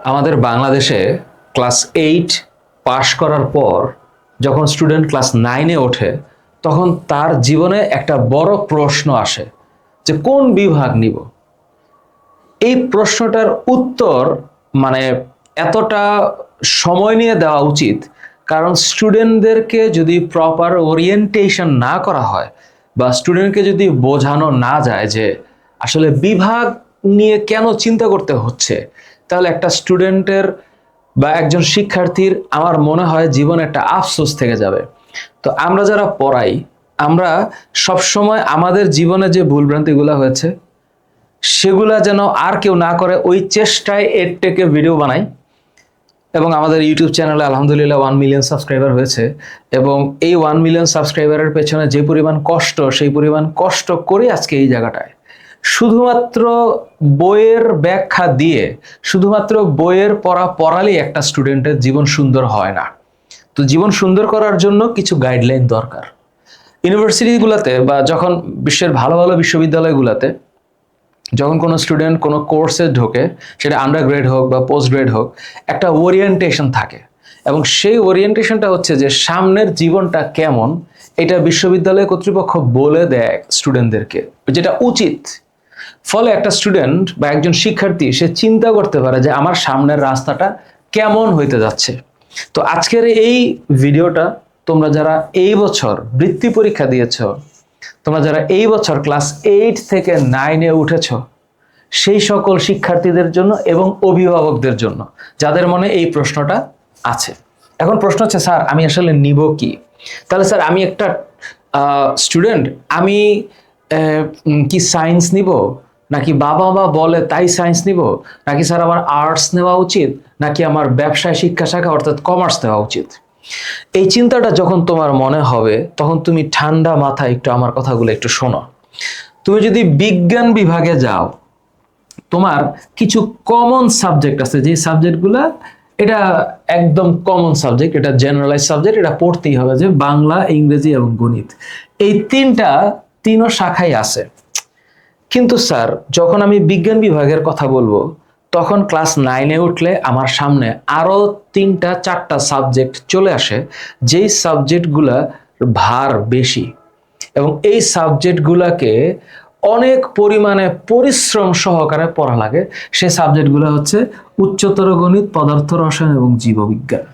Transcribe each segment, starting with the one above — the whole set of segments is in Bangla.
আমাদের বাংলাদেশে ক্লাস 8 পাশ করার পর যখন স্টুডেন্ট ক্লাস 9-এ ওঠে তখন তার জীবনে একটা বড় প্রশ্ন আসে যে কোন বিভাগ নিব। এই প্রশ্নটার উত্তর মানে এতটা সময় নিয়ে দেওয়া উচিত, কারণ স্টুডেন্টদেরকে যদি প্রপার ওরিয়েন্টেশন না করা হয় বা স্টুডেন্টকে যদি বোঝানো না যায় যে আসলে বিভাগ নিয়ে কেন চিন্তা করতে হচ্ছে, তাহলে একটা স্টুডেন্টের বা একজন শিক্ষার্থীর আমার মনে হয় জীবনে একটা আফসোস থেকে যাবে। তো আমরা যারা পড়াই, আমরা সবসময় আমাদের জীবনে যে ভুলভ্রান্তিগুলো হয়েছে সেগুলা যেন আর কেউ না করে ওই চেষ্টায় এডটেকে ভিডিও বানাই। এবং আমাদের ইউটিউব চ্যানেলে আলহামদুলিল্লাহ 1 মিলিয়ন সাবস্ক্রাইবার হয়েছে, এবং এই 1 মিলিয়ন সাবস্ক্রাইবারের পেছনে যে পরিমাণ কষ্ট, সেই পরিমাণ কষ্ট করে আজকে এই জায়গাটায়। শুধুমাত্র বইয়ের ব্যাখ্যা দিয়ে, শুধুমাত্র বইয়ের পড়ালেই একটা স্টুডেন্টের জীবন সুন্দর হয় না। তো জীবন সুন্দর করার জন্য কিছু গাইডলাইন দরকার। ইউনিভার্সিটিগুলোতে বা যখন বিশ্বের ভালো ভালো বিশ্ববিদ্যালয়গুলোতে যখন কোনো স্টুডেন্ট কোনো কোর্সে ঢোকে, সেটা আন্ডার গ্রেড হোক বা পোস্ট গ্রেড হোক, একটা ওরিয়েন্টেশন থাকে, এবং সেই ওরিয়েন্টেশনটা হচ্ছে যে সামনের জীবনটা কেমন, এটা বিশ্ববিদ্যালয় কর্তৃপক্ষ বলে দেয় স্টুডেন্টদেরকে, যেটা উচিত। ফলে একটা স্টুডেন্ট বা একজন শিক্ষার্থী সে চিন্তা করতে পারে যে আমার সামনের রাস্তাটা কেমন হইতে যাচ্ছে। তো আজকের এই ভিডিওটা তোমরা যারা এই বছর বৃত্তি পরীক্ষা দিয়েছ, তোমরা যারা এই বছর ক্লাস 8 থেকে 9-এ উঠেছ, সেই সকল শিক্ষার্থীদের জন্য এবং অভিভাবকদের জন্য যাদের মনে এই প্রশ্নটা আছে। এখন প্রশ্ন হচ্ছে, স্যার আমি আসলে নিব কি? তাহলে স্যার আমি একটা স্টুডেন্ট, আমি কি সায়েন্স নিব, নাকি বাবা মা বলে তাই সায়েন্স নিব, নাকি স্যার আমার আর্টস নেওয়া উচিত, নাকি আমার ব্যবসায় শিক্ষা শাখা অর্থাৎ কমার্স নেওয়া উচিত? এই চিন্তাটা যখন তোমার মনে হবে তখন তুমি ঠান্ডা মাথায় একটু আমার কথাগুলো একটু শোনো। তুমি যদি বিজ্ঞান বিভাগে যাও, তোমার কিছু কমন সাবজেক্ট আছে, যে সাবজেক্টগুলো এটা একদম কমন সাবজেক্ট, এটা জেনারেলাইজ সাবজেক্ট, এটা পড়তেই হবে, যে বাংলা, ইংরেজি এবং গণিত। এই তিনও শাখাই আছে। কিন্তু স্যার যখন আমি বিজ্ঞান বিভাগের কথা বলবো, তখন ক্লাস 9-এ উঠলে আমার সামনে আরো 3-4টা সাবজেক্ট চলে আসে, যেই সাবজেক্টগুলা ভার বেশি, এবং এই সাবজেক্টগুলোকে অনেক পরিমাণে পরিশ্রম সহকারে পড়া লাগে। সেই সাবজেক্টগুলো হচ্ছে উচ্চতর গণিত, পদার্থ রসায়ন এবং জীববিজ্ঞান।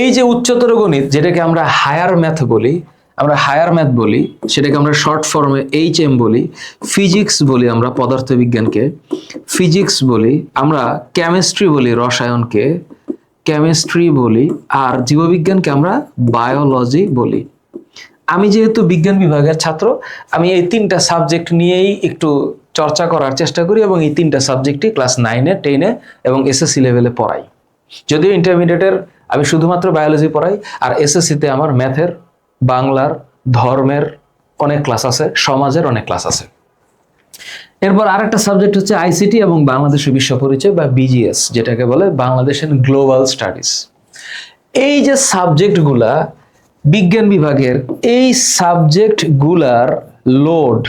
এই যে উচ্চতর গণিত, যেটাকে আমরা হায়ার ম্যাথ বলি, সেটাকে আমরা শর্ট ফর্মে HM বলি। ফিজিক্স বলি আমরা পদার্থবিজ্ঞানকে, ফিজিক্স বলি আমরা, কেমিস্ট্রি বলি রসায়নকে, কেমিস্ট্রি বলি, আর জীববিজ্ঞানকে আমরা বায়োলজি বলি। আমি যেহেতু বিজ্ঞান বিভাগের ছাত্র, আমি এই 3টা সাবজেক্ট নিয়েই একটু চর্চা করার চেষ্টা করি, এবং এই 3টা সাবজেক্টই ক্লাস 9-এ, 10-এ এবং SSC লেভেলে পড়াই। যদিও ইন্টারমিডিয়েটের আমি শুধুমাত্র বায়োলজি পড়াই, আর SSC-তে আমার ম্যাথের, বাংলার, ধর্মের অনেক ক্লাস আছে, সমাজের অনেক ক্লাস আছে। এরপর আরেকটা সাবজেক্ট হচ্ছে ICT এবং বাংলাদেশের বিশ্ব পরিচয় বা BGS, যেটাকে বলে বাংলাদেশের গ্লোবাল স্টাডিজ। এই যে সাবজেক্টগুলা বিজ্ঞান বিভাগের, এই সাবজেক্টগুলার লোড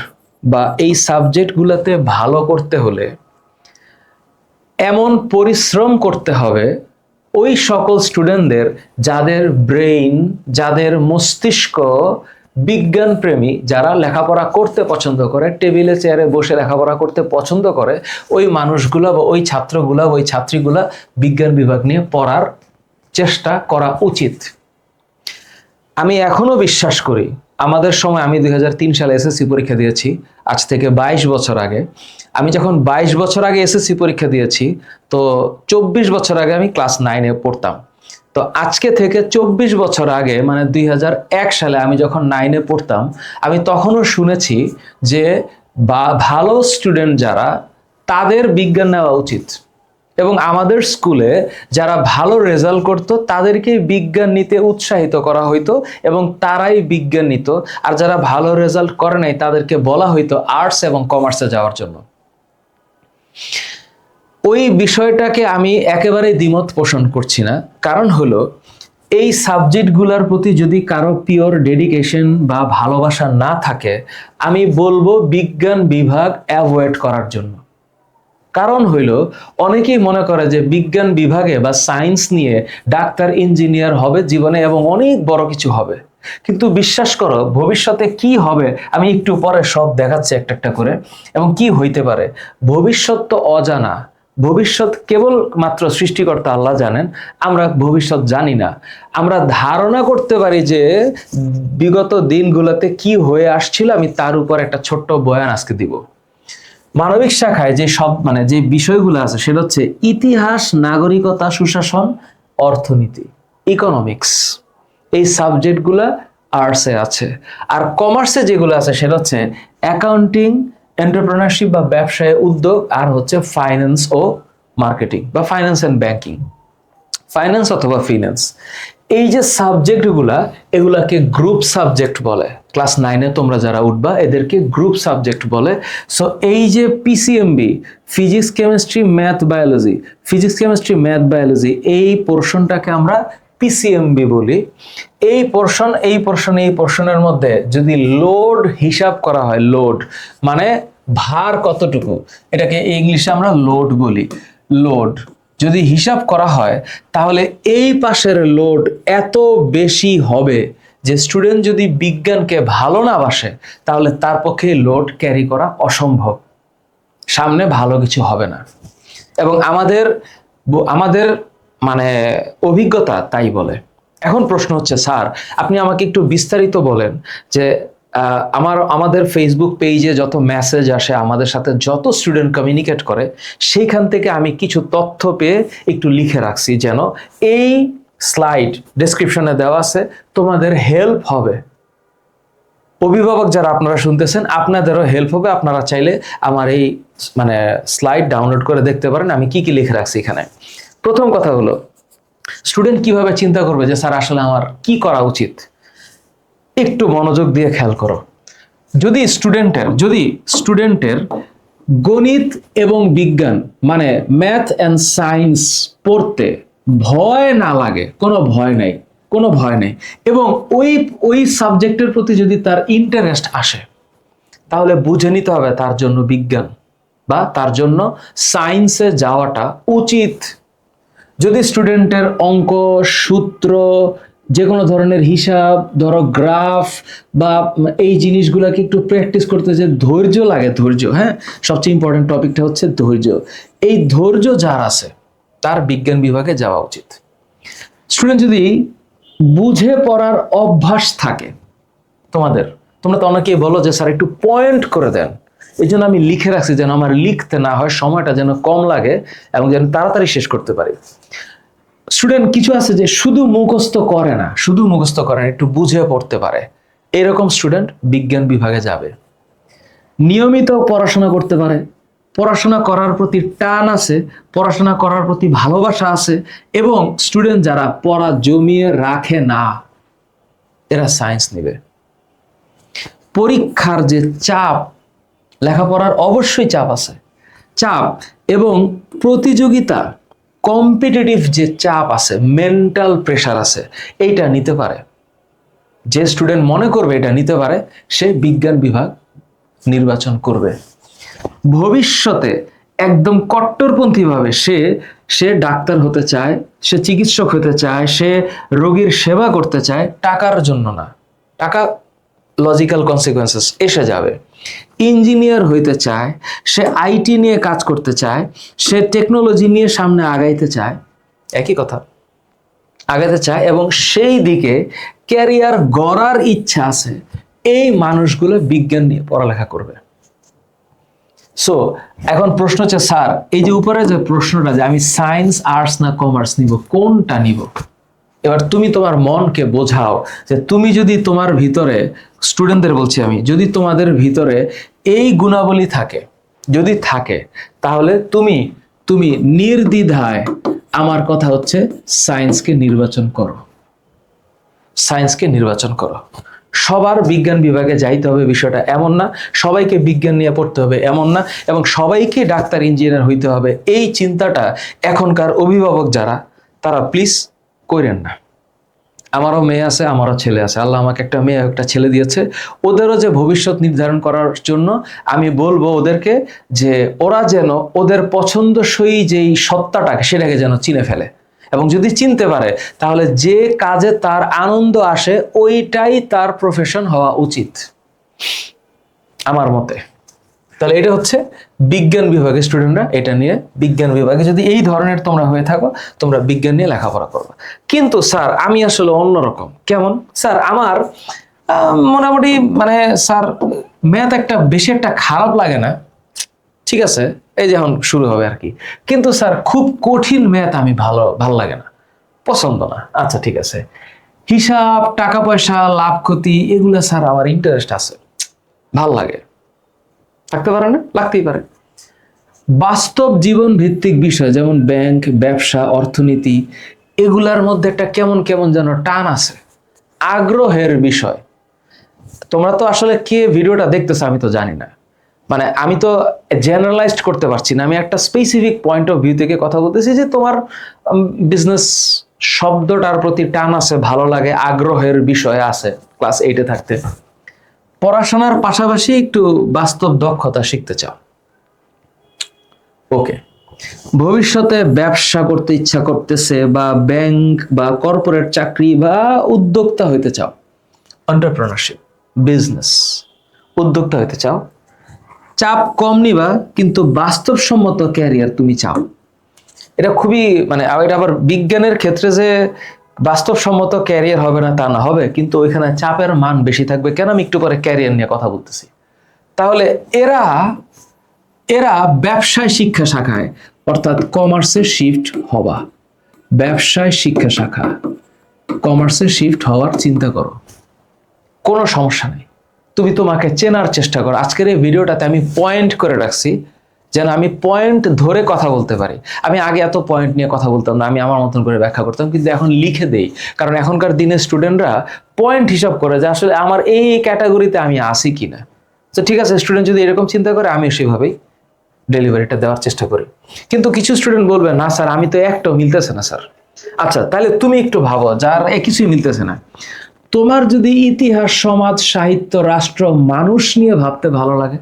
বা এই সাবজেক্টগুলোতে ভালো করতে হলে এমন পরিশ্রম করতে হবে ওই সকল স্টুডেন্টদের যাদের ব্রেইন, যাদের মস্তিষ্ক বিজ্ঞান প্রেমী, যারা লেখাপড়া করতে পছন্দ করে, টেবিলে চেয়ারে বসে লেখাপড়া করতে পছন্দ করে, ওই মানুষগুলা বা ওই ছাত্রগুলা, ওই ছাত্রীগুলা বিজ্ঞান বিভাগ নিয়ে পড়ার চেষ্টা করা উচিত। আমি এখনো বিশ্বাস করি, আমাদের সময়, আমি 2003 সালে SSC পরীক্ষা দিয়েছি, আজ থেকে 22 বছর আগে। আমি যখন 22 বছর আগে SSC পরীক্ষা দিয়েছি, তো 24 বছর আগে আমি ক্লাস 9-এ পড়তাম। তো আজকে থেকে 24 বছর আগে, মানে 2001 সালে আমি যখন 9-এ পড়তাম, আমি তখনও শুনেছি যে ভালো স্টুডেন্ট যারা, তাদের বিজ্ঞান নেওয়া উচিত, এবং আমাদের স্কুলে যারা ভালো রেজাল্ট করত তাদেরকে বিজ্ঞান নিতে উৎসাহিত করা হইতো, এবং তারাই বিজ্ঞান নিত। আর যারা ভালো রেজাল্ট করে নাই তাদেরকে বলা হইতো আর্টস এবং কমার্সে যাওয়ার জন্য। ওই বিষয়টাকে আমি একেবারেই দ্বিমত পোষণ করছি না। কারণ হলো, এই সাবজেক্টগুলোর প্রতি যদি কারো পিওর ডেডিকেশন বা ভালোবাসা না থাকে, আমি বলবো বিজ্ঞান বিভাগ অ্যাভয়েড করার জন্য। কারণ হইল অনেকেই মনে করে যে বিজ্ঞান বিভাগে বা সায়েন্স নিয়ে ডাক্তার ইঞ্জিনিয়ার হবে জীবনে এবং অনেক বড় কিছু হবে, কিন্তু বিশ্বাস করো ভবিষ্যতে কি হবে আমি একটু পরে সব দেখাচ্ছি একটা একটা করে, এবং কি হইতে পারে। ভবিষ্যৎ তো অজানা, ভবিষ্যৎ কেবল মাত্র সৃষ্টিকর্তা আল্লাহ জানেন, আমরা ভবিষ্যৎ জানি না। আমরা ধারণা করতে পারি যে বিগত দিনগুলোতে কি হয়ে আসছিল, আমি তার উপর একটা ছোট্ট বয়ান আজকে দিব। মানবিক শাখায় যে সব যে বিষয়গুলো আছে সেটা হচ্ছে ইতিহাস, নাগরিকতা, সুশাসন, অর্থনীতি, ইকোনমিক্স, এই সাবজেক্টগুলা আর্টসে আছে। আর কমার্সে যেগুলো আছে সেটা হচ্ছে অ্যাকাউন্টিং, এন্টারপ্রেনারশিপ বা ব্যবসায় উদ্যোগ, আর হচ্ছে ফাইন্যান্স ও মার্কেটিং বা ফাইন্যান্স অ্যান্ড ব্যাংকিং, ফাইন্যান্স অথবা ফিন্যান্স। এই যে সাবজেক্টগুলা এগুলাকে গ্রুপ সাবজেক্ট বলে। ক্লাস 9-এ তোমরা যারা উঠবা এদেরকে গ্রুপ সাবজেক্ট বলে। সো এই যে PCMB, physics chemistry math biology, physics chemistry math biology, এই পোর্শনটাকে আমরা পিসিএমবি বলি। এই পোর্শনের মধ্যে যদি লোড হিসাব করা হয়, লোড মানে ভার কতটুকু, এটাকে ইংলিশে আমরা লোড বলি। লোড যদি হিসাব করা হয় তাহলে এই পাশের লোড এত বেশি হবে যে স্টুডেন্ট যদি বিজ্ঞানকে ভালো না বাসে তাহলে তার পক্ষে লোড ক্যারি করা অসম্ভব, সামনে ভালো কিছু হবে না। এবং আমাদের অভিজ্ঞতা তাই বলে। এখন প্রশ্ন হচ্ছে, স্যার আপনি আমাকে একটু বিস্তারিত বলেন যে আমাদের ফেসবুক পেজে যত মেসেজ আসে, আমাদের সাথে যত স্টুডেন্ট কমিউনিকেট করে, সেইখান থেকে আমি কিছু তথ্য পেয়ে একটু লিখে রাখছি, যেন এই স্লাইড ডেসক্রিপশনে দেওয়া আছে, তোমাদের হেল্প হবে। অভিভাবক যারা আপনারা শুনতেছেন আপনাদেরও হেল্প হবে, আপনারা চাইলে আমার এই স্লাইড ডাউনলোড করে দেখতে পারেন আমি কি কি লিখে রাখছি এখানে। প্রথম কথা হলো, স্টুডেন্ট কিভাবে চিন্তা করবে যে স্যার আসলে আমার কি করা উচিত। একটু মনোযোগ দিয়ে খেয়াল করো। যদি স্টুডেন্টের গণিত এবং বিজ্ঞান ম্যাথ অ্যান্ড সায়েন্স পড়তে ভয় না লাগে, কোনো ভয় নেই, এবং ওই সাবজেক্টের প্রতি যদি তার ইন্টারেস্ট আসে, তাহলে বুঝে নিতে হবে তার জন্য বিজ্ঞান বা তার জন্য সায়েন্সে যাওয়াটা উচিত। যদি স্টুডেন্টের অঙ্ক, সূত্র, যে কোনো ধরনের হিসাব, ধরো গ্রাফ বা এই জিনিসগুলোকে একটু প্র্যাকটিস করতে যে ধৈর্য লাগে, হ্যাঁ, সবচেয়ে ইম্পর্টেন্ট টপিকটা হচ্ছে ধৈর্য। এই ধৈর্য যার আছে তার বিজ্ঞান বিভাগে যাওয়া উচিত। স্টুডেন্ট যদি বুঝে পড়ার অভ্যাস থাকে, তোমরা তো অনেকেই বলো যে স্যার একটু পয়েন্ট করে দেন, এই জন্য আমি লিখে রাখছি যেন আমার লিখতে না হয়, সময়টা যেন কম লাগে এবং যেন তাড়াতাড়ি শেষ করতে পারি। স্টুডেন্ট কিছু আছে যে শুধু মুখস্থ করে না, একটু বুঝে পড়তে পারে, এরকম স্টুডেন্ট বিজ্ঞান বিভাগে যাবে। নিয়মিত পড়াশোনা করতে পারে, পড়াশোনা করার প্রতি টান আছে, পড়াশোনা করার প্রতি ভালোবাসা আছে, এবং স্টুডেন্ট যারা পড়া জমিয়ে রাখে না এরা সায়েন্স নেবে। পরীক্ষার যে চাপ, লেখাপড়ার অবশ্যই চাপ আছে, এবং প্রতিযোগিতা, কম্পিটিটিভ যে চাপ আছে, মেন্টাল প্রেশার আছে, এইটা নিতে পারে। যে স্টুডেন্ট মনে করবে এটা নিতে পারে সে বিজ্ঞান বিভাগ নির্বাচন করবে। ভবিষ্যতে একদম কট্টরপন্থী ভাবে সে ডাক্তার হতে চায়, সে চিকিৎসক হতে চায়, সে রোগীর সেবা করতে চায়, টাকার জন্য না, টাকা লজিক্যাল কনসিকুয়েন্সেস এসে যাবে। ইঞ্জিনিয়ার হইতে চায়, সে আইটি নিয়ে কাজ করতে চায়, সে টেকনোলজি নিয়ে সামনে আগাইতে চায়, একই কথা, আগাইতে চায় এবং সেই দিকে ক্যারিয়ার গড়ার ইচ্ছা আছে, এই মানুষগুলো বিজ্ঞান নিয়ে পড়ালেখা করবে। সো এখন প্রশ্ন হচ্ছে, স্যার এই যে উপরে যে প্রশ্নটা যে আমি সায়েন্স, আর্টস না কমার্স নিব, কোনটা নিব? এবার তুমি তোমার মনকে বোঝাও যে তুমি যদি তোমার ভিতরে, স্টুডেন্টদের বলছি আমি, যদি তোমাদের ভিতরে এই গুণাবলী থাকে তাহলে তুমি নির্দ্বিধায়, আমার কথা হচ্ছে সায়েন্সকে নির্বাচন করো। সবার বিজ্ঞান বিভাগে যাইতে হবে বিষয়টা এমন না, সবাইকে বিজ্ঞান নিয়ে পড়তে হবে এমন না, এবং সবাইকে ডাক্তার, ইঞ্জিনিয়ার হইতে হবে, এই চিন্তাটা এখনকার অভিভাবক যারা, তারা প্লিজ কইরেন না। আমারও মেয়ে আছে, আমারও ছেলে আছে, আল্লাহ আমাকে একটা মেয়ে একটা ছেলে দিয়েছে। ওদেরও যে ভবিষ্যৎ নির্ধারণ করার জন্য আমি বলবো ওদেরকে যে ওরা যেন ওদের পছন্দসই যেই সত্তাটাকে সেটাকে যেন চিনে ফেলে, এবং যদি চিনতে পারে তাহলে যে কাজে তার আনন্দ আসে ওইটাই তার প্রফেশন হওয়া উচিত আমার মতে। তাহলে এটা হচ্ছে বিজ্ঞান বিভাগের স্টুডেন্টরা এটা নিয়ে, বিজ্ঞান বিভাগে যদি এই ধরনের তোমরা হয়ে থাকো তোমরা বিজ্ঞান নিয়ে লেখাপড়া করবে। কিন্তু স্যার আমি আসলে অন্যরকম। কেমন স্যার? আমার মোটামুটি মানে স্যার ম্যাথ একটা বেশি একটা খারাপ লাগে না, ঠিক আছে, এই যে এখন শুরু হবে আর কি, কিন্তু স্যার খুব কঠিন ম্যাথ আমি ভালো লাগে না, পছন্দ না। আচ্ছা ঠিক আছে, হিসাব, টাকা পয়সা, লাভ ক্ষতি, এগুলো স্যার আমার ইন্টারেস্ট আছে, ভাল লাগে। থাকতে পারে না? লাগতেই পারে। বাস্তব জীবন ভিত্তিক বিষয় যেমন ব্যাংক, ব্যবসা, অর্থনীতি, এগুলার মধ্যে একটা কেমন কেমন যেন টান আছে, আগ্রহের বিষয়। তোমরা তো আসলে কে ভিডিওটা দেখতেছো আমি তো জানি না, মানে আমি তো জেনারেলাইজড করতে পারছি না, আমি একটা স্পেসিফিক পয়েন্ট অফ ভিউ থেকে কথা বলতেছি যে তোমার বিজনেস শব্দটার প্রতি টান আছে, ভালো লাগে, আগ্রহের বিষয় আছে ক্লাস 8-এ থাকতে, পড়াশোনার পাশাপাশি একটু বাস্তব দক্ষতা শিখতে চাও। ওকে, ভবিষ্যতে ব্যবসা করতে ইচ্ছা করতেছে বা ব্যাংক বা কর্পোরেট চাকরি বা উদ্যোক্তা হইতে চাও, এন্টারপ্রেনারশিপ, বিজনেস, উদ্যোক্তা হইতে চাও, চাপ কম নিবা কিন্তু বাস্তবসম্মত ক্যারিয়ার তুমি চাও। এটা খুবই মানে এটা আবার বিজ্ঞানের ক্ষেত্রে যে বাস্তবসম্মত ক্যারিয়ার হবে না তা না, হবে, কিন্তু ওইখানে চাপের মান বেশি থাকবে। কেন? আমি একটু পরে ক্যারিয়ার নিয়ে কথা বলতেছি। তাহলে এরা এরা ব্যবসায় শিক্ষা শাখায় অর্থাৎ কমার্সে শিফট হবা, ব্যবসায় শিক্ষা শাখা কমার্সে শিফট হওয়ার চিন্তা করো, কোনো সমস্যা নেই। তুমি তোমাকে চেনার চেষ্টা করো। আজকের এই ভিডিওটাতে আমি পয়েন্ট করে রাখছি যেন আমি পয়েন্ট ধরে কথা বলতে পারি। আমি আগে এত পয়েন্ট নিয়ে কথা বলতাম না, আমি আমার মতন করে ব্যাখ্যা করতাম, কিন্তু এখন লিখে দেই, কারণ এখনকার দিনে স্টুডেন্টরা পয়েন্ট হিসাব করে যে আসলে আমার এই ক্যাটাগরিতে আমি আসি কিনা। তো ঠিক আছে, স্টুডেন্ট যদি এরকম চিন্তা করে আমি সেভাবেই ডেলিভারিটা দেওয়ার চেষ্টা করি। কিন্তু কিছু স্টুডেন্ট বলবে না স্যার আমি তো একটাও মিলতেছে না স্যার। আচ্ছা তাহলে তুমি একটু ভাবো, যার কিছুই মিলতেছে না, তোমার যদি ইতিহাস, সমাজ, সাহিত্য, রাষ্ট্র, মানুষ নিয়ে ভাবতে ভালো লাগে,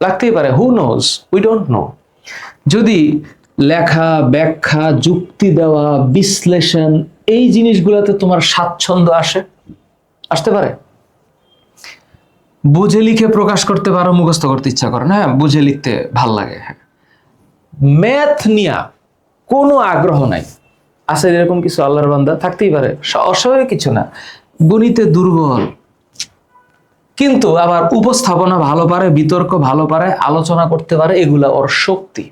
লাগতেই পারে, who knows, we don't know. যদি লেখা, ব্যাখ্যা, যুক্তি দেওয়া, বিশ্লেষণ, এই জিনিসগুলোতে তোমার স্বাচ্ছন্দ্য আসতে পারে। বুঝে লিখে প্রকাশ করতে পারো, মুখস্থ করতে ইচ্ছা করে না, হ্যাঁ বুঝে লিখতে ভাল লাগে, হ্যাঁ। ম্যাথ নিয়ে কোনো আগ্রহ নাই, আছে এরকম কিছু আল্লাহর বান্দা থাকতেই পারে, অস্বাভাবিক কিছু না। গণিতে দুর্বল কিন্তু আবার উপস্থাপনা ভালো পারে, বিতর্ক ভালো পারে, আলোচনা করতে পারে, এগুলা ওর শক্তি,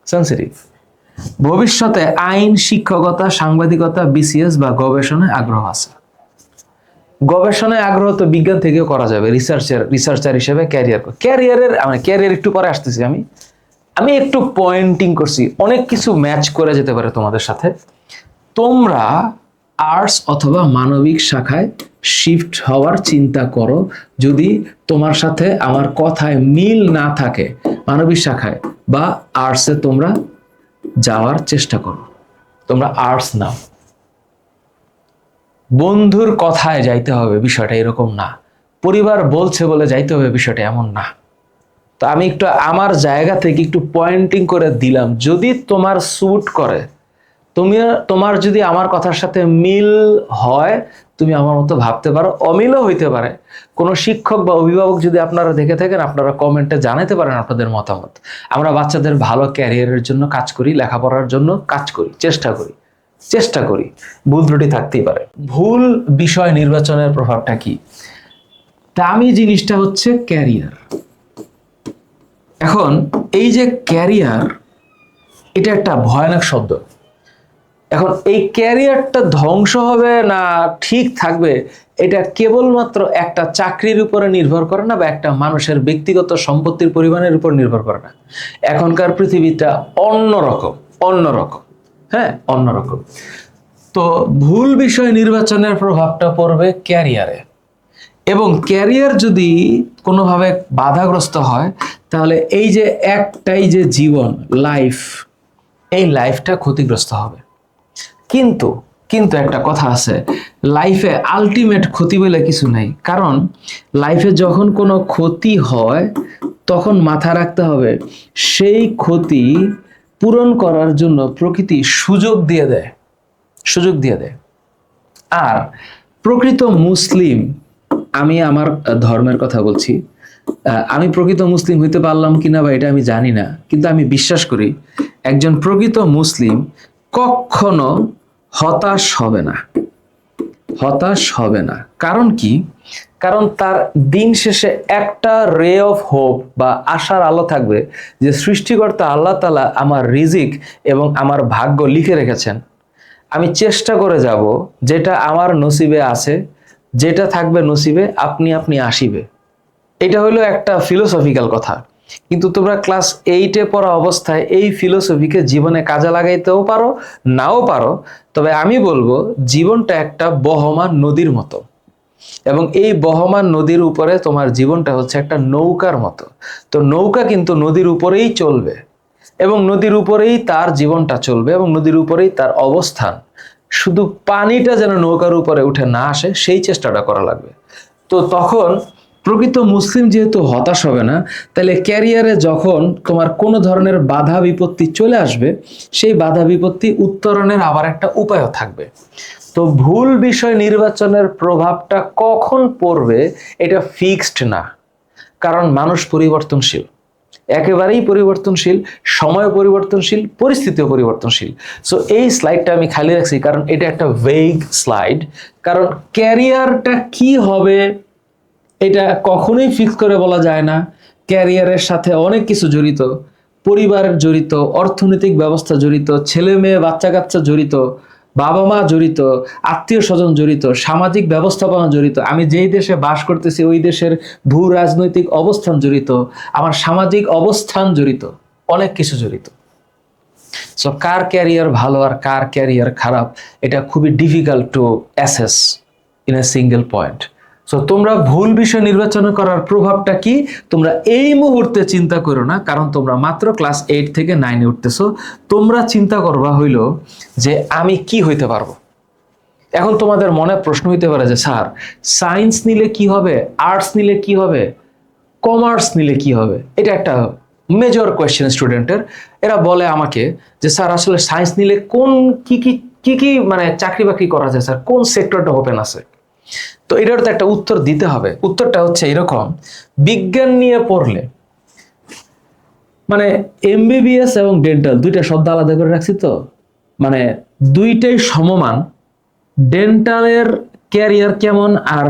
সেন্সিটিভ। ভবিষ্যতে আইন, শিক্ষকতা, সাংবাদিকতা, বিসিএস বা গবেষণায় আগ্রহ আছে। গবেষণায় আগ্রহ তো বিজ্ঞান থেকেও করা যাবে, রিসার্চার হিসেবে ক্যারিয়ারের একটু পরে আসতেছি। আমি একটু পয়েন্টিং করছি, অনেক কিছু ম্যাচ করে যেতে পারে তোমাদের সাথে। তোমরা আর্টস অথবা মানবিক শাখায় শিফট হওয়ার চিন্তা করো। যদি তোমার সাথে আমার কথায় মিল না থাকে, মানবিক শাখায় বা আর্টসে তোমরা যাওয়ার চেষ্টা করো। তোমরা আর্টস নাও, বন্ধুর কথায় যাইতে হবে বিষয়টা এরকম না, পরিবার বলছে বলে যাইতে হবে বিষয়টা এমন না। তো আমি একটু আমার জায়গা থেকে একটু পয়েন্টিং করে দিলাম। যদি তোমার স্যুট করে, তোমার যদি আমার কথার সাথে মিল হয়, তুমি আমার মতো ভাবতে পারো, অমিলও হইতে পারে। কোনো শিক্ষক বা অভিভাবক যদি আপনারা দেখে থাকেন, আপনারা কমেন্টে জানাতে পারেন আপনাদের মতামত। আমরা বাচ্চাদের ভালো ক্যারিয়ারের জন্য কাজ করি, লেখাপড়ার জন্য কাজ করি, চেষ্টা করি, ভুল ত্রুটি থাকতেই পারে। ভুল বিষয় নির্বাচনের প্রভাবটা কি? দামি জিনিসটা হচ্ছে ক্যারিয়ার। এখন এই যে ক্যারিয়ার, এটা একটা ভয়ানক শব্দ। এখন এই ক্যারিয়ারটা ধ্বংস হবে না ঠিক থাকবে, এটা কেবলমাত্র একটা চাকরির উপরে নির্ভর করে না, বা একটা মানুষের ব্যক্তিগত সম্পত্তির পরিমাণের উপর নির্ভর করে না। এখনকার পৃথিবীটা অন্যরকম, হ্যাঁ অন্যরকম। তো ভুল বিষয় নির্বাচনের প্রভাবটা পড়বে ক্যারিয়ারে, এবং ক্যারিয়ার যদি কোনোভাবে বাধাগ্রস্ত হয়, তাহলে এই যে একটাই যে জীবন, লাইফ, এই লাইফটা ক্ষতিগ্রস্ত হবে। কিন্তু কিন্তু একটা কথা আছে, লাইফে আলটিমেট ক্ষতি বলে কিছু নাই। কারণ লাইফে যখন কোনো ক্ষতি হয় তখন মাথা রাখতে হবে সেই ক্ষতি পূরণ করার জন্য প্রকৃতি সুযোগ দিয়ে দেয়, সুযোগ দিয়ে দেয়। আর প্রকৃত মুসলিম, আমি আমার ধর্মের কথা বলছি, আমি প্রকৃত মুসলিম হইতে পারলাম কিনা বা এটা আমি জানি না, কিন্তু আমি বিশ্বাস করি একজন প্রকৃত মুসলিম কখনো হতাশ হবে না, হতাশ হবে না। কারণ কি? কারণ তার দিন শেষে একটা রে অফ হোপ বা আশার আলো থাকবে যে সৃষ্টিকর্তা আল্লাহ তাআলা আমার রিজিক এবং আমার ভাগ্য লিখে রেখেছেন। আমি চেষ্টা করে যাব, যেটা আমার নসিবে আছে, যেটা থাকবে নসিবে আপনি আপনি আসিবে। এটা হলো একটা ফিলোসফিক্যাল কথা, কিন্তু তোমরা ক্লাস 8-এ পড়া অবস্থায় এই ফিলোসফিকে জীবনে কাজে লাগাইতেও পারো, নাও পারো। তবে আমি বলবো জীবনটা একটা বহমান নদীর মতো, এবং এই বহমান নদীর উপরে তোমার জীবনটা হচ্ছে একটা নৌকার মতো। তো নৌকা কিন্তু নদীর উপরেই চলবে, এবং নদীর উপরেই তার জীবনটা চলবে, এবং নদীর উপরেই তার অবস্থান। শুধু পানিটা যেন নৌকার উপরে উঠে না আসে সেই চেষ্টাটা করা লাগবে। তো তখন প্রকৃত মুসলিম যেহেতু হতাশ হবে না, তাহলে ক্যারিয়ারে যখন তোমার কোনো ধরনের বাধা বিপত্তি চলে আসবে, সেই বাধা বিপত্তি উত্তরণের আবার একটা উপায়ও থাকবে। তো ভুল বিষয় নির্বাচনের প্রভাবটা কখন পড়বে এটা ফিক্সড না, কারণ মানুষ পরিবর্তনশীল, একেবারেই পরিবর্তনশীল, সময় পরিবর্তনশীল, পরিস্থিতিও পরিবর্তনশীল। সো এই স্লাইডটা আমি খালি রাখছি কারণ এটা একটা ভেগ স্লাইড। কারণ ক্যারিয়ারটা কি হবে এটা কখনোই ফিক্স করে বলা যায় না। ক্যারিয়ারের সাথে অনেক কিছু জড়িত, পরিবারের জড়িত, অর্থনৈতিক ব্যবস্থা জড়িত, ছেলে মেয়ে বাচ্চা কাচ্চা জড়িত, বাবা মা জড়িত, আত্মীয় স্বজন জড়িত, সামাজিক ব্যবস্থাপনা জড়িত, আমি যেই দেশে বাস করতেছি ওই দেশের ভূ রাজনৈতিক অবস্থান জড়িত, আমার সামাজিক অবস্থান জড়িত, অনেক কিছু জড়িত। সো কার ক্যারিয়ার ভালো আর কার ক্যারিয়ার খারাপ এটা খুবই difficult to assess in a single point. So তোমরা ভুল বিষয় নির্বাচন করার প্রভাবটা কি তোমরা এই মুহূর্তে চিন্তা করো না, কারণ তোমরা মাত্র ক্লাস 8 থেকে 9-এ উঠতেছো। তোমরা চিন্তা করবা হইল যে আমি কি হইতে পারবো। এখন তোমাদের মনে প্রশ্ন হইতে পারে যে স্যার সায়েন্স নিলে কি হবে, আর্টস নিলে কি হবে, কমার্স নিলে কি হবে। এটা একটা মেজর কোয়েশ্চেন স্টুডেন্টের। এরা বলে আমাকে যে স্যার আসলে সায়েন্স নিলে কোন কি কি কি কি মানে চাকরি বাকরি করা যায় স্যার, কোন সেক্টরটা ওপেন আছে। তো এটার তো একটা উত্তর দিতে হবে। উত্তরটা হচ্ছে এরকম, বিজ্ঞান নিয়ে পড়লে মানে এমবিবিএস এবং ডেন্টাল দুইটা শব্দ আলাদা করে রাখছি, তো মানে দুইটাই সমমান। ডেন্টালের ক্যারিয়ার কেমন আর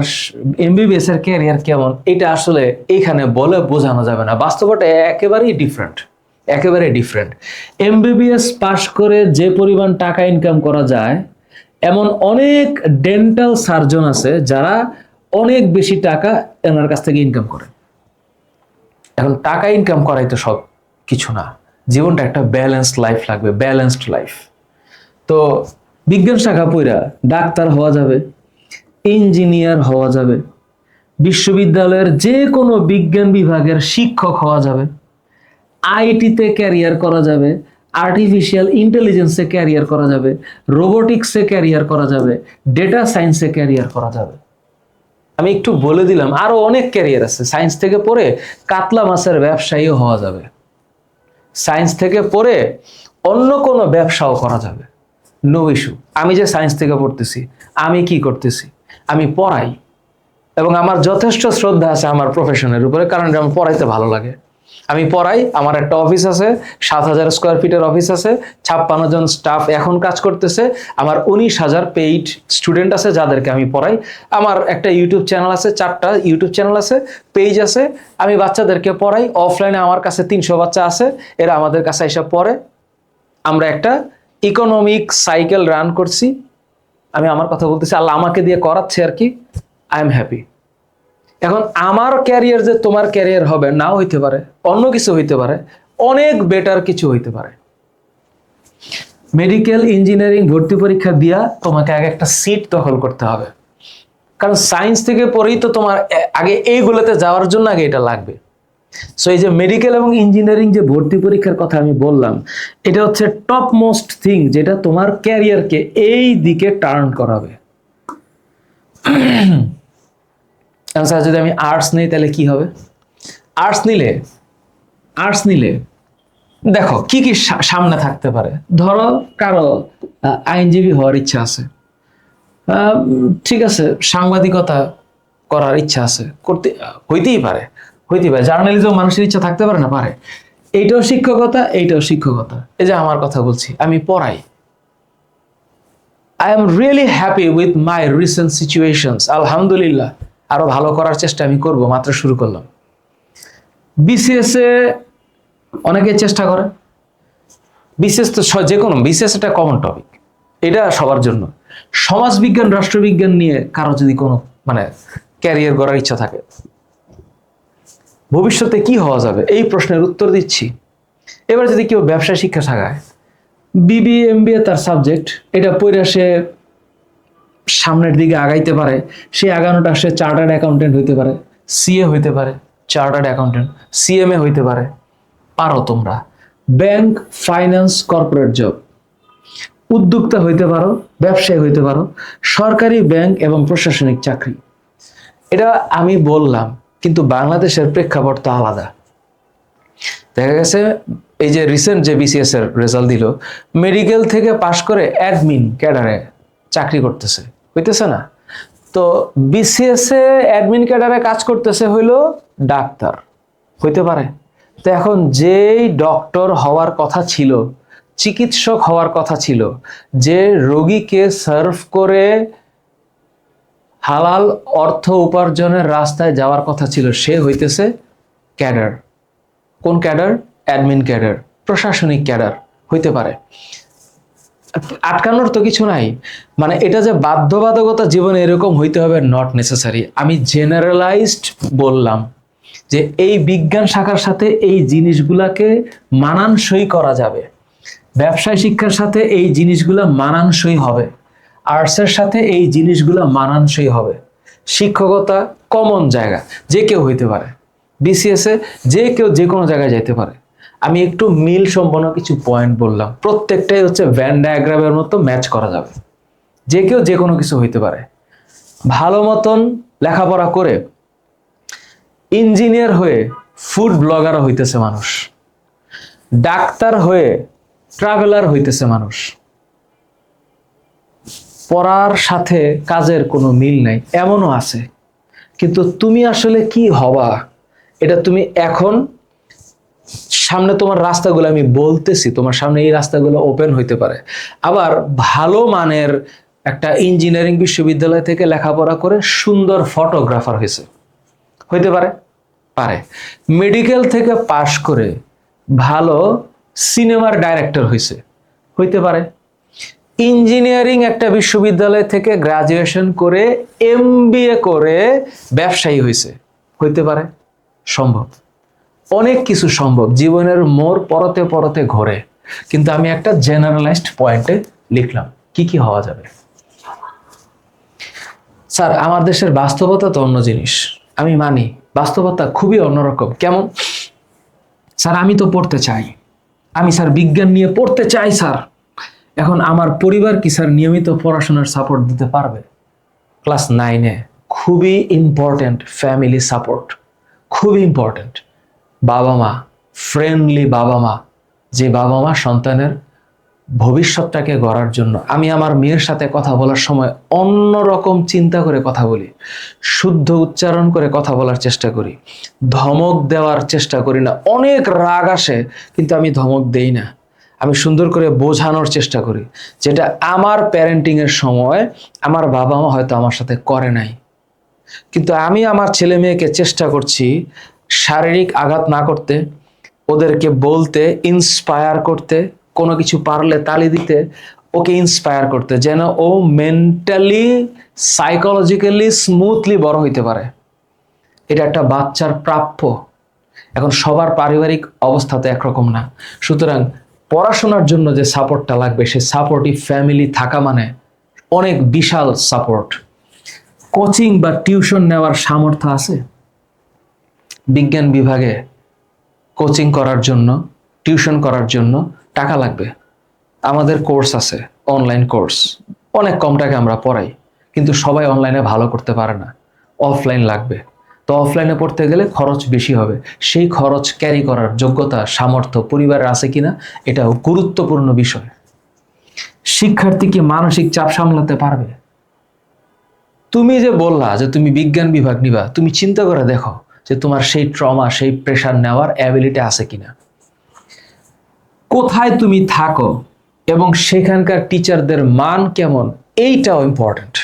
এমবিবিএস এর ক্যারিয়ার কেমন এটা আসলে এইখানে বলে বোঝানো যাবে না, বাস্তবতা একেবারেই ডিফারেন্ট, একেবারে ডিফারেন্ট। এমবিবিএস পাশ করে যে পরিমাণ টাকা ইনকাম করা যায় এমন অনেক ডেন্টাল সার্জন আছে যারা অনেক বেশি টাকা এনার কাছ থেকে ইনকাম করে। এখন টাকা ইনকাম করাই তো সব কিছু না, জীবনটা একটা ব্যালেন্সড লাইফ লাগবে, ব্যালেন্সড লাইফ। তো বিজ্ঞান শাখা পড়া ডাক্তার হওয়া যাবে, ইঞ্জিনিয়ার হওয়া যাবে, বিশ্ববিদ্যালয়ের যে কোনো বিজ্ঞান বিভাগের শিক্ষক হওয়া যাবে, আইটিতে ক্যারিয়ার করা যাবে, আর্টিফিশিয়াল ইন্টেলিজেন্সে ক্যারিয়ার করা যাবে, রোবোটিক্সে ক্যারিয়ার করা যাবে, ডেটা সায়েন্সে ক্যারিয়ার করা যাবে। আমি একটু বলে দিলাম আরো অনেক ক্যারিয়ার আছে। সায়েন্স থেকে পড়ে কাতলা মাছের ব্যবসায়ীও হওয়া যাবে, সায়েন্স থেকে পড়ে অন্য কোনো ব্যবসাও করা যাবে, নো ইস্যু। আমি যে সায়েন্স থেকে পড়তেছি, আমি কি করতেছি, আমি পড়াই, এবং আমার যথেষ্ট শ্রদ্ধা আছে আমার প্রফেশনের উপরে, কারণ আমার পড়াইতে ভালো লাগে। আমি পড়াই, আমার একটা অফিস আছে, 7,000 স্কোয়ার ফিটের অফিস আছে, 56 জন স্টাফ এখন কাজ করতেছে, আমার 19,000 পেইড স্টুডেন্ট আছে যাদেরকে আমি পড়াই, আমার একটা ইউটিউব চ্যানেল আছে, 4টা ইউটিউব চ্যানেল আছে, পেজ আছে, আমি বাচ্চাদেরকে পড়াই। অফলাইনে আমার কাছে 300 বাচ্চা আছে, এরা আমাদের কাছে এসে পড়ে। আমরা একটা ইকোনমিক সাইকেল রান করছি। আমি আমার কথা বলতেছি, আল্লাহ আমাকে দিয়ে করাচ্ছে আর কি, আই এম হ্যাপি। এখন আমার ক্যারিয়ার যে তোমার ক্যারিয়ার হবে নাও হইতে পারে, অন্য কিছু হইতে পারে, অনেক বেটার কিছু হইতে পারে। মেডিকেল ইঞ্জিনিয়ারিং ভর্তি পরীক্ষা দিয়া তোমাকে আগে একটা সিট দখল করতে হবে, কারণ সায়েন্স থেকে পড়েই তো তোমার আগে এইগুলোতে যাওয়ার জন্য আগে এটা লাগবে। সো এই যে মেডিকেল এবং ইঞ্জিনিয়ারিং যে ভর্তি পরীক্ষার কথা আমি বললাম, এটা হচ্ছে টপ মোস্ট থিং যেটা তোমার ক্যারিয়ারকে এই দিকে টার্ন করাবে। স্যার যদি আমি আর্টস নেই তাহলে কি হবে? আর্টস নিলে দেখো কি কি সামনে থাকতে পারে। ধরো কারো আইনজীবী হওয়ার ইচ্ছা আছে, ঠিক আছে, সাংবাদিকতা করার ইচ্ছা আছে, হইতেই পারে। জার্নালিজম মানুষের ইচ্ছা থাকতে পারে না? পারে। এইটাও শিক্ষকতা। এই যে আমার কথা বলছি, আমি পড়াই। I am really happy with my recent situations. আলহামদুলিল্লাহ, আরো ভালো করার চেষ্টা আমি করব, মাত্র শুরু করলাম। বিসিএস এ অনেকে চেষ্টা করে। বিসিএস তো যে কোনো, বিসিএস একটা কমন টপিক, এটা সবার জন্য। সমাজবিজ্ঞান, রাষ্ট্রবিজ্ঞান নিয়ে কারো যদি কোনো ক্যারিয়ার গড়ার ইচ্ছা থাকে, ভবিষ্যতে কি হওয়া যাবে, এই প্রশ্নের উত্তর দিচ্ছি। এবার যদি কেউ ব্যবসা শিক্ষা শাখায় বিবিএ এমবিএ তার সাবজেক্ট, এটা পড়ে সে সামনের দিকে আগাইতে পারে, সে আগানোটা সে চার্টার্ড অ্যাকাউন্টেন্ট হইতে পারে, সিএ হইতে পারে, চার্টার্ড অ্যাকাউন্টেন্ট, সিএমএ হইতে পারে। পারো তোমরা। ব্যাংক, ফাইন্যান্স, কর্পোরেট জব, উদ্যোক্তা হইতে পারো, ব্যবসায়ী হইতে পারো, সরকারি ব্যাংক এবং প্রশাসনিক চাকরি। এটা আমি বললাম, কিন্তু বাংলাদেশের প্রেক্ষাপট তো আলাদা। দেখা গেছে এই যে রিসেন্ট যে বিসিএস এর রেজাল্ট দিল, মেডিকেল থেকে পাশ করে অ্যাডমিন ক্যাডারে চাকরি করতেছে, হইতেছে না? তো বিসিএস এ অ্যাডমিন ক্যাডারে কাজ করতেছে হইলো ডাক্তার, হইতে পারে। তো এখন যেই ডক্টর হওয়ার কথা ছিল, চিকিৎসক হওয়ার কথা ছিল, যে রোগীকে সার্ভ করে হালাল অর্থ উপার্জনের রাস্তায় যাওয়ার কথা ছিল, সে হইতেছে ক্যাডার। কোন ক্যাডার? অ্যাডমিন ক্যাডার, প্রশাসনিক ক্যাডার হইতে পারে। আটকানোর তো কিছু নাই। মানে এটা যে বাধ্যবাধকতা জীবনে এরকম হইতে হবে, নট নেসেসারি। আমি জেনারেলাইজড বললাম যে এই বিজ্ঞান শাখার সাথে এই জিনিসগুলাকে মানানসই করা যাবে, ব্যবসায় শিক্ষার সাথে এই জিনিসগুলো মানানসই হবে, আর্টসের সাথে এই জিনিসগুলো মানানসই হবে। শিক্ষকতা কমন জায়গা, যে কেউ হইতে পারে। বিসিএস এ যে কেউ যে কোনো জায়গায় যাইতে পারে। আমি একটু মিল সম্পন্ন কিছু পয়েন্ট বললাম, প্রত্যেকটাই হচ্ছে ভ্যান ডায়াগ্রামের মতো ম্যাচ করা যাবে। যে কেউ যে কোনো কিছু হইতে পারে। ভালো মতন লেখাপড়া করে ইঞ্জিনিয়ার হয়ে ফুড ব্লগার হইতেছে মানুষ, ডাক্তার হয়ে ট্রাভেলার হইতেছে মানুষ। পড়ার সাথে কাজের কোনো মিল নাই, এমনও আছে। কিন্তু তুমি আসলে কি হবা, এটা তুমি এখন, সামনে তোমার রাস্তাগুলো আমি বলতেছি, তোমার সামনে এই রাস্তাগুলো ওপেন হইতে পারে। আবার ভালো মানের একটা ইঞ্জিনিয়ারিং বিশ্ববিদ্যালয় থেকে লেখাপড়া করে সুন্দর ফটোগ্রাফার হয়েছে, হইতে পারে। মেডিকেল থেকে পাশ করে ভালো সিনেমার ডাইরেক্টর হয়েছে, হইতে পারে। ইঞ্জিনিয়ারিং একটা বিশ্ববিদ্যালয় থেকে গ্রাজুয়েশন করে এমবিএ করে ব্যবসায়ী হয়েছে, হইতে পারে। সম্ভব, অনেক কিছু সম্ভব। জীবনের মোড় পরতে পরতে ঘোরে। কিন্তু আমি একটা জেনারেলাইজড পয়েন্টে লিখলাম কি কি হওয়া যাবে। স্যার আমার দেশের বাস্তবতা তো অন্য জিনিস, আমি মানি বাস্তবতা খুবই অন্যরকম। কেমন? স্যার আমি তো পড়তে চাই, আমি স্যার বিজ্ঞান নিয়ে পড়তে চাই স্যার। এখন আমার পরিবার কি স্যার নিয়মিত পড়াশোনার সাপোর্ট দিতে পারবে? ক্লাস 9-এ খুবই ইম্পর্টেন্ট ফ্যামিলি সাপোর্ট, খুবই ইম্পর্টেন্ট। বাবা মা, ফ্রেন্ডলি বাবা মা, যে বাবা মা সন্তানের ভবিষ্যৎটাকে গড়ার জন্য। আমি আমার মেয়ের সাথে কথা বলার সময় অন্যরকম চিন্তা করে কথা বলি, শুদ্ধ উচ্চারণ করে কথা বলার চেষ্টা করি, ধমক দেওয়ার চেষ্টা করি না। অনেক রাগ আসে কিন্তু আমি ধমক দেই না, আমি সুন্দর করে বোঝানোর চেষ্টা করি, যেটা আমার প্যারেন্টিং এর সময় আমার বাবা মা হয়তো আমার সাথে করে নাই। কিন্তু আমি আমার ছেলে মেয়েকে চেষ্টা করছি শারীরিক আঘাত না করতে, ওদেরকে বলতে, ইন্সপায়ার করতে, কোনো কিছু পারলে তালি দিতে, ওকে ইন্সপায়ার করতে, যেন ও মেন্টালি সাইকোলজিক্যালি স্মুথলি বড় হইতে পারে। এটা একটা বাচ্চার প্রাপ্য। এখন সবার পারিবারিক অবস্থা তো একরকম না, সুতরাং পড়াশোনার জন্য যে সাপোর্টটা লাগবে, সে সাপোর্টিভ ফ্যামিলি থাকা মানে অনেক বিশাল সাপোর্ট। কোচিং বা টিউশন নেওয়ার সামর্থ্য আছে বিজ্ঞান বিভাগে, কোচিং করার জন্য, টিউশন করার জন্য টাকা লাগবে। আমাদের কোর্স আছে, অনলাইন কোর্স, অনেক কম টাকা আমরা পড়াই, কিন্তু সবাই অনলাইনে ভালো করতে পারে না, অফলাইন লাগবে। তো অফলাইনে পড়তে গেলে খরচ বেশি হবে, সেই খরচ ক্যারি করার যোগ্যতা সামর্থ্য পরিবারের আছে কিনা এটাও গুরুত্বপূর্ণ বিষয়। শিক্ষার্থী কি মানসিক চাপ সামলাতে পারবে? তুমি যে বললা যে তুমি বিজ্ঞান বিভাগ নিবা, তুমি চিন্তা করে দেখো যে তোমার সেই ট্রমা, সেই প্রেশার নেওয়ার অ্যাবিলিটি আছে কিনা। কোথায় তুমি থাকো এবং সেখানকার টিচারদের মান কেমন, এইটাও ইম্পর্টেন্ট।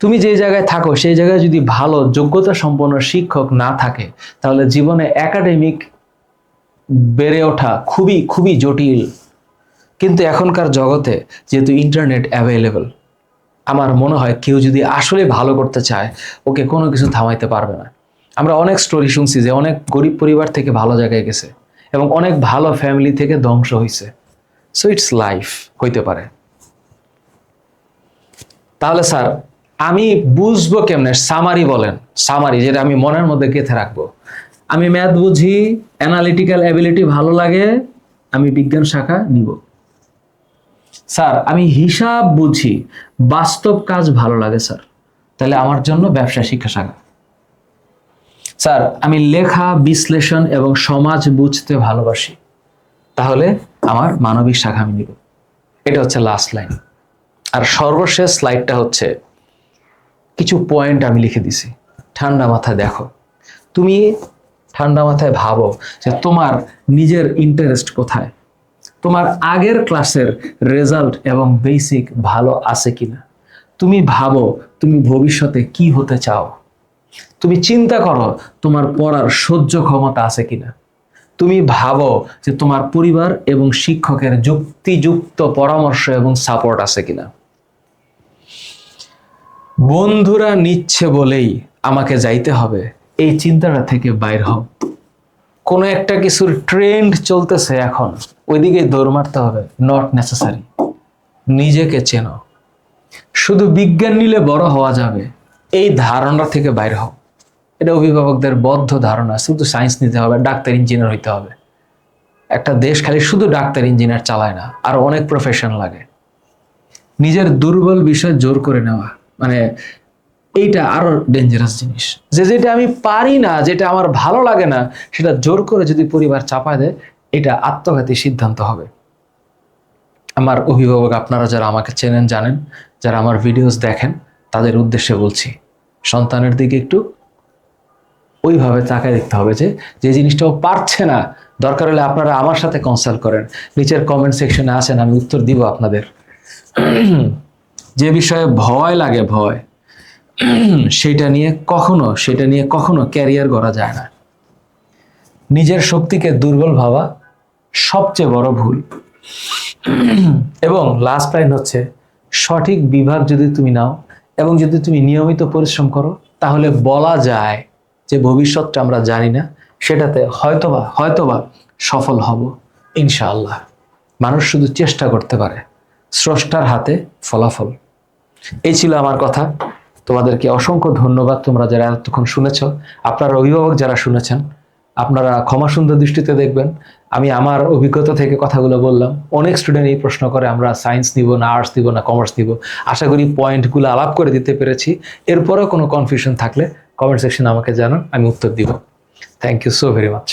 তুমি যে জায়গায় থাকো সেই জায়গায় যদি ভালো যোগ্যতা সম্পন্ন শিক্ষক না থাকে, তাহলে জীবনে একাডেমিক বেড়ে ওঠা খুবই খুবই জটিল। কিন্তু এখনকার জগতে যেহেতু ইন্টারনেট অ্যাভেলেবল, আমার মনে হয় কেউ যদি আসলে ভালো করতে চায়, ওকে কোনো কিছু থামাইতে পারবে না। আমরা অনেক স্টোরি শুনছি যে অনেক গরিব পরিবার থেকে ভালো জায়গায় গেছে এবং অনেক ভালো ফ্যামিলি থেকে ধ্বংস হয়েছে। সো ইটস লাইফ, হইতে পারে। তাহলে স্যার আমি বুঝবো কেমনে? সামারি বলেন, সামারি যেটা আমি মনের মধ্যে গেঁথে রাখবো। আমি ম্যাথ বুঝি, অ্যানালিটিক্যাল অ্যাবিলিটি ভালো লাগে, আমি বিজ্ঞান শাখা নিব। স্যার আমি হিসাব বুঝি, বাস্তব কাজ ভালো লাগে স্যার, তাহলে আমার জন্য ব্যবসা শিক্ষা শাখা। স্যার আমি লেখা, বিশ্লেষণ এবং সমাজ বুঝতে ভালোবাসি, তাহলে আমার মানবিক শাখা আমি নিব। এটা হচ্ছে লাস্ট লাইন। আর সর্বশেষ স্লাইডটা হচ্ছে কিছু পয়েন্ট আমি লিখে দিছি, ঠান্ডা মাথায় দেখো। তুমি ঠান্ডা মাথায় ভাবো যে তোমার নিজের ইন্টারেস্ট কোথায়, তোমার আগের ক্লাসের রেজাল্ট এবং বেসিক ভালো আছে কিনা। তুমি ভাবো তুমি ভবিষ্যতে কি হতে চাও। তুমি চিন্তা করো তোমার পড়ার সহ্য ক্ষমতা আছে কিনা। তুমি ভাবো যে তোমার পরিবার এবং শিক্ষকের যুক্তিযুক্ত পরামর্শ এবং সাপোর্ট আছে কিনা। বন্ধুরা নিচ্ছে বলেই আমাকে যাইতে হবে, এই চিন্তাটা থেকে বাইর হও। কোনো একটা কিছুর ট্রেন্ড চলতেছে এখন, ওইদিকে দৌড় মারতে হবে, নট নেসেসারি। নিজেকে চেনো। শুধু বিজ্ঞান নিলে বড় হওয়া যাবে, এই ধারণা থেকে বাইর হও। এটা অভিভাবকদের বদ্ধ ধারণা, শুধু সায়েন্স নিতে হবে, ডাক্তার ইঞ্জিনিয়ার হইতে হবে। একটা দেশ খালি শুধু ডাক্তার ইঞ্জিনিয়ার চালায় না, আর অনেক প্রফেশন লাগে। নিজের দুর্বল বিষয় জোর করে নেওয়া, মানে এইটা আরো ডেঞ্জারাস জিনিস। যে যেটা আমি পারি না, যেটা আমার ভালো লাগে না, সেটা জোর করে যদি পরিবার চাপায় দেয়, এটা আত্মঘাতী সিদ্ধান্ত হবে। আমার অভিভাবক আপনারা যারা আমাকে চেনেন জানেন, যারা আমার ভিডিওস দেখেন, তাদের উদ্দেশ্যে বলছি, সন্তানের দিকে একটু ওইভাবে তাকায় দেখতে হবে যে যে জিনিসটাও পারছে না, দরকার হলে আপনারা আমার সাথে কনসাল্ট করেন, নিচের কমেন্ট সেকশনে আসেন, আমি উত্তর দিব আপনাদের। যে বিষয়ে ভয় লাগে, ভয়, সেটা নিয়ে কখনো ক্যারিয়ার গড়া যায় না। নিজের শক্তিকে দুর্বল ভাবা সবচেয়ে বড় ভুল। এবং লাস্ট লাইন হচ্ছে, সঠিক বিভাগ যদি তুমি নাও এবং যদি তুমি নিয়মিত পরিশ্রম করো, তাহলে বলা যায় যে ভবিষ্যৎটা আমরা জানি না, সেটাতে হয়তোবা সফল হব ইনশাআল্লাহ। মানুষ শুধু চেষ্টা করতে পারে, স্রষ্টার হাতে ফলাফল। এই ছিল আমার কথা। তোমাদেরকে অসংখ্য ধন্যবাদ, তোমরা যারা এতক্ষণ শুনেছ। আপনারা অভিভাবক যারা শুনেছেন, আপনারা ক্ষমা সুন্দর দৃষ্টিতে দেখবেন। আমি আমার অভিজ্ঞতা থেকে কথাগুলো বললাম। অনেক স্টুডেন্ট এই প্রশ্ন করে, আমরা সায়েন্স নিব না আর্টস দিব না কমার্স দিব। আশা করি পয়েন্টগুলো আলাপ করে দিতে পেরেছি। এরপরেও কোনো কনফিউশন থাকলে কমেন্ট সেকশনে আমাকে জানান, আমি উত্তর দিব। Thank you so very much.